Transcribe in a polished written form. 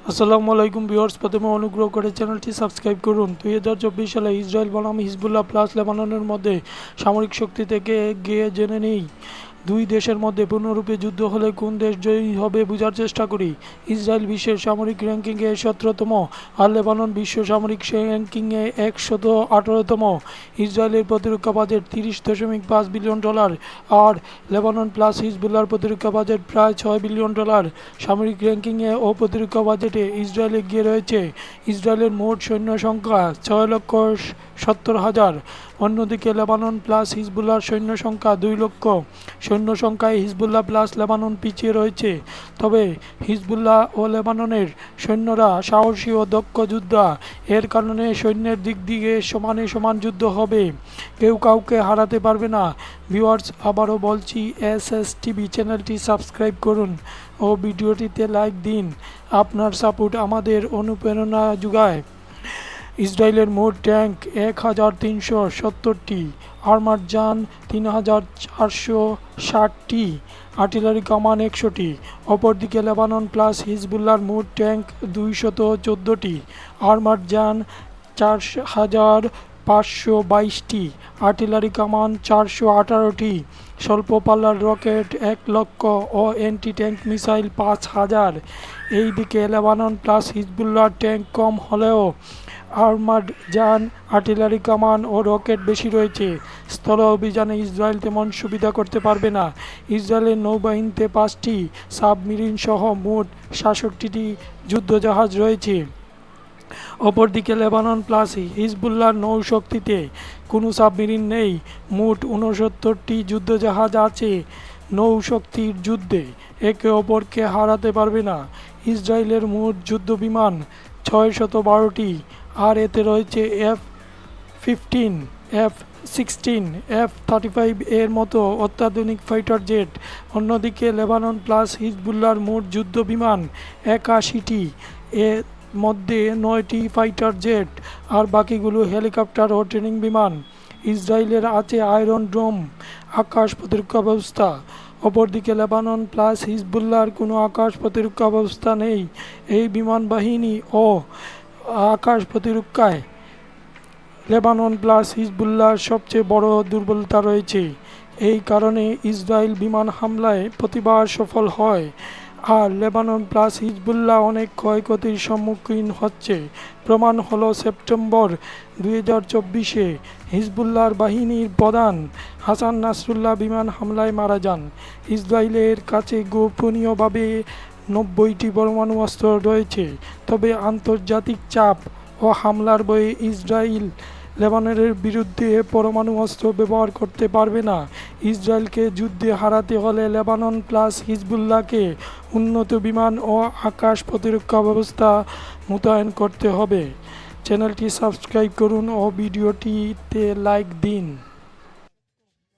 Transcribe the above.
আসসালামু আলাইকুম ভিউয়ার্স, প্রথমে অনুগ্রহ করে চ্যানেলটি সাবস্ক্রাইব করুন। 2024 সালে ইসরায়েল বনাম হিজবুল্লাহ প্লাস লেবাননের মধ্যে সামরিক শক্তি থেকে গিয়ে জেনে নেই দুই দেশের মধ্যে পূর্ণরূপে যুদ্ধ হলে কোন দেশ জয়ী হবে বোঝার চেষ্টা করি। ইসরায়েল বিশ্বের সামরিক র্যাঙ্কিংয়ে 17তম আর লেবানন বিশ্ব সামরিক র্যাঙ্কিংয়ে 118তম। ইসরায়েলের প্রতিরক্ষা বাজেট $30.5 বিলিয়ন আর লেবানন প্লাস হিজবুল্লাহর প্রতিরক্ষা বাজেট প্রায় $6 বিলিয়ন। সামরিক র্যাঙ্কিংয়ে ও প্রতিরক্ষা বাজেটে ইসরায়েল এগিয়ে রয়েছে। ইসরায়েলের মোট সৈন্য সংখ্যা 6,70,000। অন্যদিকে লেবানন প্লাস হিজবুল্লাহর সৈন্য সংখ্যা 2 লক্ষ। সৈন্য সংখ্যায় হিজবুল্লাহ প্লাস লেবানন পিছিয়ে রয়েছে, তবে হিজবুল্লাহ ও লেবাননের সৈন্যরা সাহসী ও দক্ষ যোদ্ধা। এর কারণে সৈন্যের দিক দিয়ে সমানে সমান যুদ্ধ হবে, কেউ কাউকে হারাতে পারবে না। ভিউয়ার্স, আবারও বলছি, SSTV চ্যানেলটি সাবস্ক্রাইব করুন ও ভিডিওটিতে লাইক দিন। আপনার সাপোর্ট আমাদের অনুপ্রেরণা যোগায়। ইসরায়েলের মোট ট্যাঙ্ক 1,370টি, আর্মার যান 3,460টি, আর্টিলারি কামান 100টি। অপরদিকে লেবানন প্লাস হিজবুল্লাহর মোট ট্যাঙ্ক 214টি, আর্মার যান 4,522টি, আর্টিলারি কামান 418টি, স্বল্প পাল্লার রকেট 1 লক্ষ ও অ্যান্টি ট্যাঙ্ক মিসাইল 5,000। এইদিকে লেবানন প্লাস হিজবুল্লাহর ট্যাঙ্ক কম হলেও আর্মার্ড যান, আর্টিলারি কামান ও রকেট বেশি রয়েছে। স্থল অভিযানে ইসরায়েল তেমন সুবিধা করতে পারবে না। ইসরায়েলের নৌবাহিনীতে 5টি সাবমেরিন সহ মোট 66টি যুদ্ধজাহাজ রয়েছে। অপরদিকে লেবানন প্লাস হিজবুল্লাহর নৌশক্তিতে কোনো সাবমেরিন নেই। মোট 69টি যুদ্ধজাহাজ আছে। নৌশক্তির যুদ্ধে একে অপরকে হারাতে পারবে না। ইসরায়েলের মোট যুদ্ধ বিমান 612টি, আর এতে রয়েছে F-15, F-16, F-35 এর মতো অত্যাধুনিক ফাইটার জেট। অন্যদিকে লেবানন প্লাস হিজবুল্লাহর মোট যুদ্ধ বিমান 81টি, এর মধ্যে 9টি ফাইটার জেট আর বাকিগুলো হেলিকপ্টার ও ট্রেনিং বিমান। ইসরায়েলের আছে আয়রন ডোম আকাশ প্রতিরক্ষা ব্যবস্থা। অপরদিকে লেবানন প্লাস হিজবুল্লাহর কোনো আকাশ প্রতিরক্ষা ব্যবস্থা নেই। এই বিমান বাহিনী ও আকাশ প্রতিরক্ষায় লেবানন প্লাস হিজবুল্লাহর সবচেয়ে বড় দুর্বলতা রয়েছে। এই কারণে ইসরায়েল বিমান হামলায় প্রতিবার সফল হয়, আর লেবানন প্লাস হিজবুল্লাহ অনেক ক্ষয়ক্ষতির সম্মুখীন হচ্ছে। প্রমাণ হলো সেপ্টেম্বর 2024-এ হিজবুল্লাহর বাহিনীর প্রধান হাসান নাসরুল্লাহ বিমান হামলায় মারা যান। ইসরায়েলের কাছে গোপনীয়ভাবে 90টি পরমাণু অস্ত্র রয়েছে, তবে আন্তর্জাতিক চাপ ও হামলার ভয়ে ইসরায়েল লেবাননের বিরুদ্ধে পরমাণু অস্ত্র ব্যবহার করতে পারবে না। ইসরায়েলকে যুদ্ধে হারাতে হলে লেবানন প্লাস হিজবুল্লাহকে উন্নত বিমান ও আকাশ প্রতিরক্ষা ব্যবস্থা মোতায়েন করতে হবে। চ্যানেলটি সাবস্ক্রাইব করুন ও ভিডিওটিতে লাইক দিন।